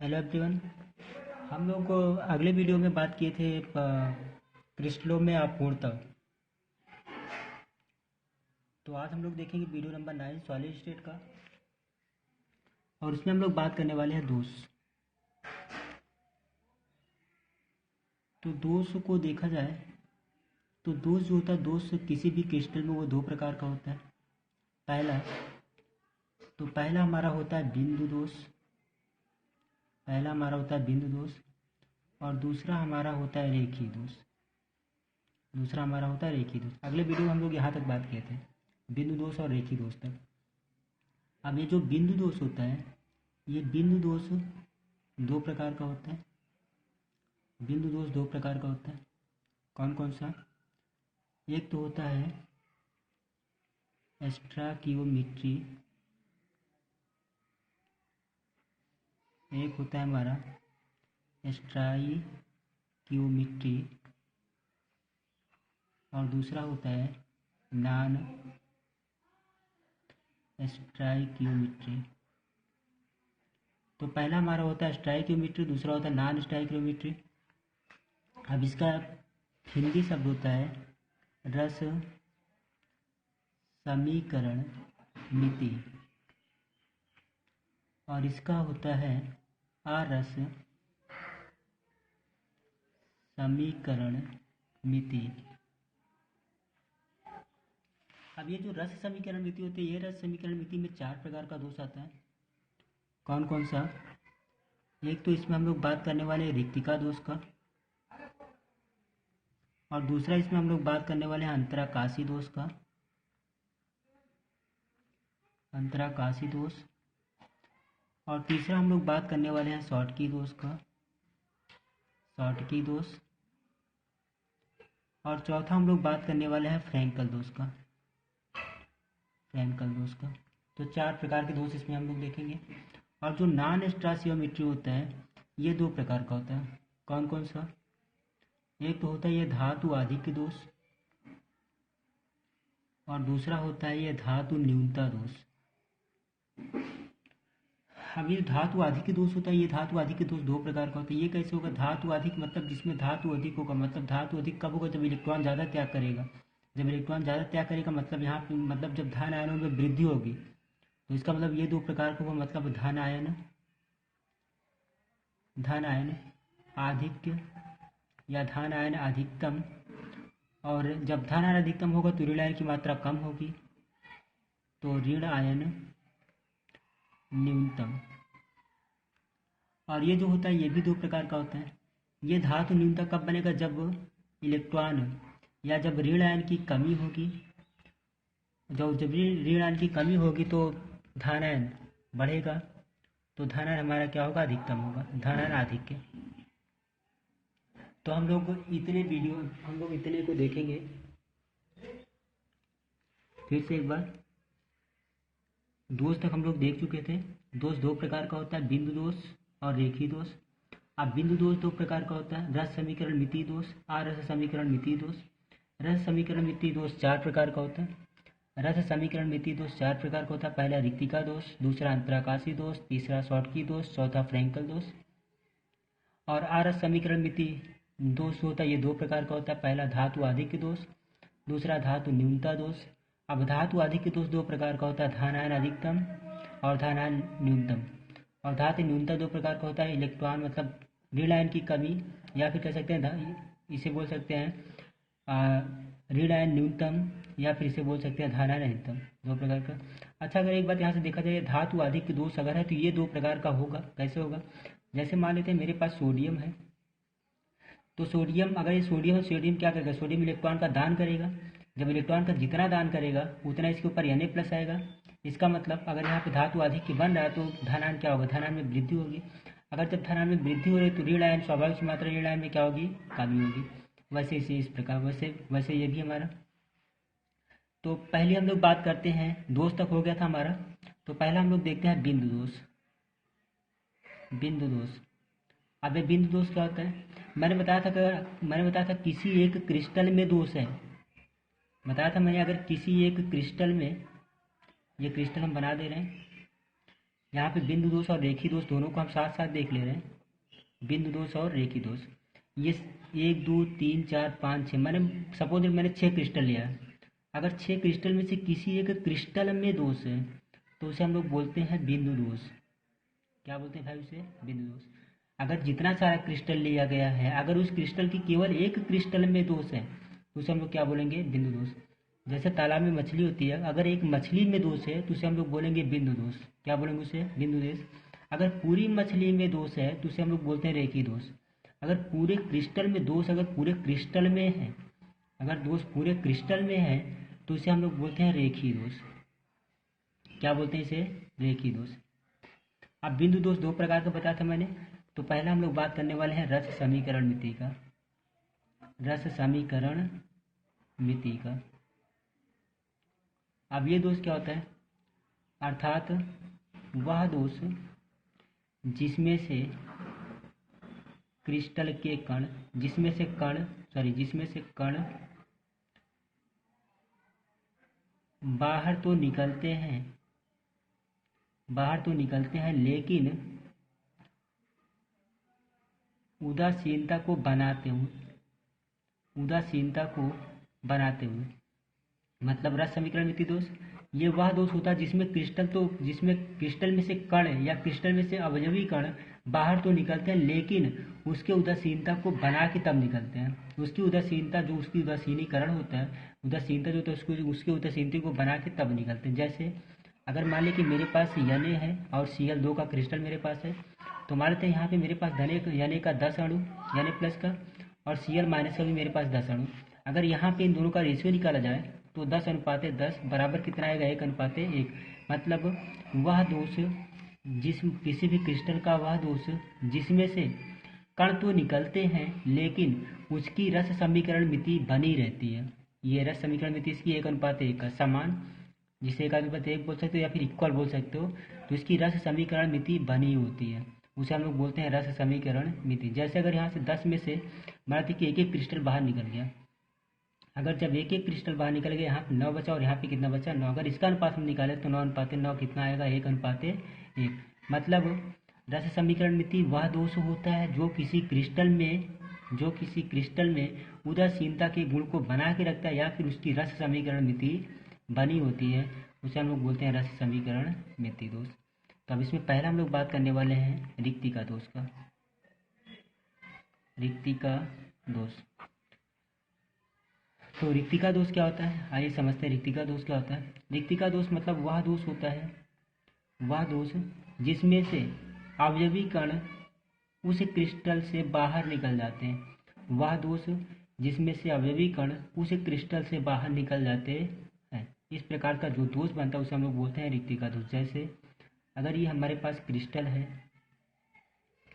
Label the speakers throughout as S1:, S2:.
S1: Hello everyone. हम लोग अगले वीडियो में बात किए थे क्रिस्टलों में अपूर्णता। तो आज हम लोग देखेंगे वीडियो नंबर 9 सॉलिड स्टेट का, और उसमें हम लोग बात करने वाले हैं दोष। तो दोष को देखा जाए तो दोष जो होता है, दोष किसी भी क्रिस्टल में वो दो प्रकार का होता है। पहला हमारा होता है बिंदु दोष। और दूसरा हमारा होता है रेखीय दोष। अगले वीडियो में हम लोग यहाँ तक बात किए थे, बिंदु दोष और रेखीय दोष तक। अब ये जो बिंदु दोष होता है, ये बिंदु दोष दो प्रकार का होता है। कौन कौन सा? एक तो होता है स्टोइकियोमेट्री, एक होता है हमारा स्टोइकियोमेट्री, और दूसरा होता है नॉन स्टोइकियोमेट्री। तो पहला हमारा होता है स्टोइकियोमेट्री, दूसरा होता है नॉन स्टोइकियोमेट्री। अब इसका हिंदी शब्द होता है रस समीकरण मिति, और इसका होता है आरस समीकरण मिति। अब ये जो रस समीकरण मिति होती है, ये रस समीकरण मिति में चार प्रकार का दोष आता है। कौन कौन सा? एक तो इसमें हम लोग बात करने वाले हैं रिक्तिका दोष का, और दूसरा इसमें हम लोग बात करने वाले हैं अंतराकाशी दोष का, और तीसरा हम लोग बात करने वाले हैं शॉर्टकी दोष का, और चौथा हम लोग बात करने वाले हैं फ्रैंकल दोष का। तो चार प्रकार के दोष इसमें हम लोग देखेंगे। और जो नॉन स्टोइकियोमेट्री होता है, ये दो प्रकार का होता है। कौन कौन सा? एक तो होता है ये धातु आधिक्य दोष, और दूसरा होता है ये धातु न्यूनता दोष। अब ये धातु आधिक्य दोष होता है, ये धातु आधिक्य दोष दो प्रकार का होता है। ये कैसे होगा? धातु अधिक मतलब जिसमें धातु अधिक होगा, मतलब धातु अधिक कब होगा? जब इलेक्ट्रॉन ज़्यादा त्याग करेगा। मतलब यहाँ पे मतलब जब धन आयनों में वृद्धि होगी, तो इसका मतलब ये दो प्रकार का होगा। मतलब धन आयन आधिक्य या धन आयन अधिकतम, और जब धन आयन अधिकतम होगा तो ऋण आयन की मात्रा कम होगी, तो ऋण आयन न्यूनतम। और ये जो होता है ये भी दो प्रकार का होता है। ये धातु न्यूनतम कब बनेगा? जब इलेक्ट्रॉन या जब ऋण आयन की कमी होगी। जब ऋण आयन की कमी होगी तो धन आयन बढ़ेगा, तो धन आयन हमारा क्या होगा? अधिकतम होगा, धन आयन आधिक्य। तो हम लोग इतने को देखेंगे फिर से एक बार। दोष तक हम लोग देख चुके थे। दोष दो प्रकार का होता है, बिंदु दोष और रेखीय दोष। अब बिंदु दोष दो प्रकार का होता है, रस समीकरण मिति दोष, आरस समीकरण मिति दोष। रस समीकरण मिति दोष चार प्रकार का होता है। पहला रिक्तिका दोष, दूसरा अंतराकाशी दोष, तीसरा शॉर्टकी दोष, चौथा फ्रैंकल दोष। और आरस समीकरण मिति दोष होता है, ये दो प्रकार का होता है। पहला धातु आधिक्य दोष, दूसरा धातु न्यूनता दोष। अब धातु आधिक्य दोष दो प्रकार का होता है, धन आयन अधिकतम और धन आयन न्यूनतम। और धातु न्यूनता दो प्रकार का होता है, इलेक्ट्रॉन मतलब ऋण आयन की कमी, या फिर कह सकते हैं इसे बोल सकते हैं ऋण आयन न्यूनतम, या फिर इसे बोल सकते हैं धन आयन अधिकतम। दो प्रकार का। अच्छा, अगर एक बात यहाँ से देखा जाए, धातु आधिक्य दोष अगर है तो ये दो प्रकार का होगा। कैसे होगा? जैसे मान लेते हैं मेरे पास सोडियम है, तो सोडियम अगर ये सोडियम है, सोडियम क्या करेगा? सोडियम इलेक्ट्रॉन का दान करेगा। जब इलेक्ट्रॉन का जितना दान करेगा उतना इसके ऊपर Na+ आएगा। इसका मतलब अगर यहाँ पे धातु आधिक्य बन रहा है तो धन आयन क्या होगा? धन आयन में वृद्धि होगी। अगर जब धन आयन में वृद्धि हो रही है तो ऋण आयन स्वाभाविक सी मात्रा ऋण आयन में क्या होगी? कमी होगी। वैसे इसे इस प्रकार वैसे ये भी हमारा। तो पहले हम लोग बात करते हैं, दोष तक हो गया था हमारा। तो पहला हम लोग देखते हैं बिंदु दोष। अब ये बिंदु दोष क्या होता है? मैंने बताया था किसी एक क्रिस्टल में दोष है। अगर किसी एक क्रिस्टल में, ये क्रिस्टल हम बना दे रहे हैं, यहाँ पे बिंदु दोष और रेखी दोष दोनों को हम साथ साथ देख ले रहे हैं। बिंदु दोष और रेखी दोष, ये 1 2 3 4 5 6, मैंने सपोज मैंने 6 क्रिस्टल लिया है। अगर 6 क्रिस्टल में से किसी एक क्रिस्टल में दोष है तो उसे हम लोग बोलते हैं बिंदु दोष। क्या बोलते हैं भाई उसे? बिंदु दोष। अगर जितना सारा क्रिस्टल लिया गया है, अगर उस क्रिस्टल की केवल एक क्रिस्टल में दोष है तो उसे हम लोग क्या बोलेंगे? बिंदु दोष। जैसे तालाब में मछली होती है, अगर एक मछली में दोष है तो उसे हम लोग बोलेंगे बिंदु दोष। क्या बोलेंगे उसे? बिंदु दोष। अगर पूरी मछली में दोष है तो उसे हम लोग बोलते हैं रेखी दोष। अगर पूरे क्रिस्टल में दोष, अगर पूरे क्रिस्टल में है, अगर दोष पूरे क्रिस्टल में है तो इसे हम लोग बोलते हैं रेखी दोष। क्या बोलते हैं इसे? रेखी दोष। अब बिंदु दोष दो प्रकार का बताया था मैंने। तो पहला हम लोग बात करने वाले हैं रस समीकरण मिति का। रस समीकरण मिति का। अब ये दोष क्या होता है? अर्थात वह दोष जिसमें से क्रिस्टल के कण, जिसमें से कण बाहर तो निकलते हैं लेकिन उदासीनता को बनाते हुए, मतलब रस समीकरण मिति दोष ये वह दोष होता है जिसमें क्रिस्टल में से कण या क्रिस्टल में से अवयवी कण बाहर तो निकलते हैं लेकिन उसके उदासीनता को बना के तब निकलते हैं। उसकी उदासीनता जो उसकी उदासीनीकरण होता है, उदासीनता जो होता है उसकी उदासीनता को बना के तब निकलते हैं। जैसे अगर मान लें कि मेरे पास Na है और Cl2 का क्रिस्टल मेरे पास है, तो मान लेते हैं यहाँ पे मेरे पास Na का 10 अणु, Na प्लस का, और Cl माइनस का भी मेरे पास 10 अणु। अगर यहाँ पे इन दोनों का रेशियो निकाला जाए तो 10:10 बराबर कितना आएगा? 1:1। मतलब वह दोष किसी भी क्रिस्टल का वह दोष जिसमें से कण तो निकलते हैं लेकिन उसकी रस समीकरण मिति बनी रहती है। ये रस समीकरण मिति इसकी 1:1 का समान, जिसे 1:1 बोल सकते हो या फिर इक्वल बोल सकते हो, तो इसकी रस समीकरण मिति बनी होती है, उसे हम लोग बोलते हैं रस समीकरण मिति। जैसे अगर यहाँ से 10 में से मान कि एक क्रिस्टल बाहर निकल गया, अगर जब एक क्रिस्टल बाहर निकल गया, यहाँ पे 9 बचा और यहाँ पे कितना बचा? 9। अगर इसका अनुपात हम निकाले तो 9:9 कितना आएगा? 1:1। मतलब रस समीकरण मिति वह दोष होता है जो किसी क्रिस्टल में उदासीनता के गुण को बना के रखता है या फिर उसकी रस समीकरण मिति बनी होती है, उसे हम लोग बोलते हैं रस समीकरण मिति दोष। तो अब इसमें पहला हम लोग बात करने वाले हैं रिक्तिका दोष का। रिक्तिका दोष। तो रिक्तिका दोष क्या होता है? आइए समझते हैं रिक्तिका दोष क्या होता है। रिक्तिका दोष मतलब वह दोष होता है, वह दोष जिसमें से अवयवी कण उस क्रिस्टल से बाहर निकल जाते हैं। वह दोष जिसमें से अवयवी कण उस क्रिस्टल से बाहर निकल जाते हैं। इस प्रकार का जो दोष बनता है उसे हम लोग बोलते हैं रिक्तिका दोष। जैसे अगर ये हमारे पास क्रिस्टल है,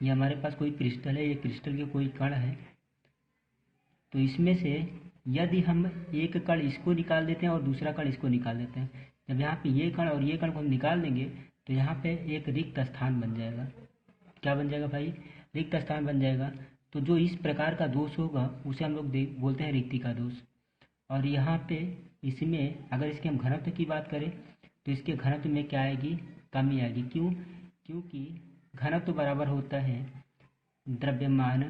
S1: ये हमारे पास कोई क्रिस्टल है, ये क्रिस्टल के कोई कण है, तो इसमें से यदि हम एक कण इसको निकाल देते हैं और दूसरा कण इसको निकाल देते हैं, जब यहाँ पे ये कण और ये कण को हम निकाल देंगे तो यहाँ पे एक रिक्त स्थान बन जाएगा। क्या बन जाएगा भाई? रिक्त स्थान बन जाएगा। तो जो इस प्रकार का दोष होगा उसे हम लोग बोलते हैं रिक्तिका दोष। और यहाँ पे इसमें अगर इसके हम घनत्व की बात करें तो इसके घनत्व में क्या आएगी? कमी आएगी। क्यों? क्योंकि घनत्व बराबर होता है द्रव्यमान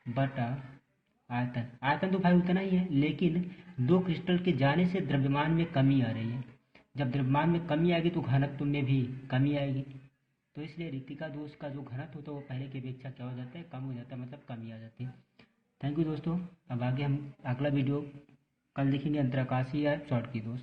S1: बटा आयतन। आयतन तो भाई उतना ही है, लेकिन दो क्रिस्टल के जाने से द्रव्यमान में कमी आ रही है। जब द्रव्यमान में कमी आएगी तो घनत्व में भी कमी आएगी। तो इसलिए रिक्तिका दोष का जो घनत्व होता है वो पहले की अपेक्षा क्या हो जाता है? कम हो जाता है, मतलब कमी आ जाती है। थैंक यू दोस्तों। अब आगे हम अगला वीडियो कल देखेंगे अंतराकाशीय शॉर्ट की दोष।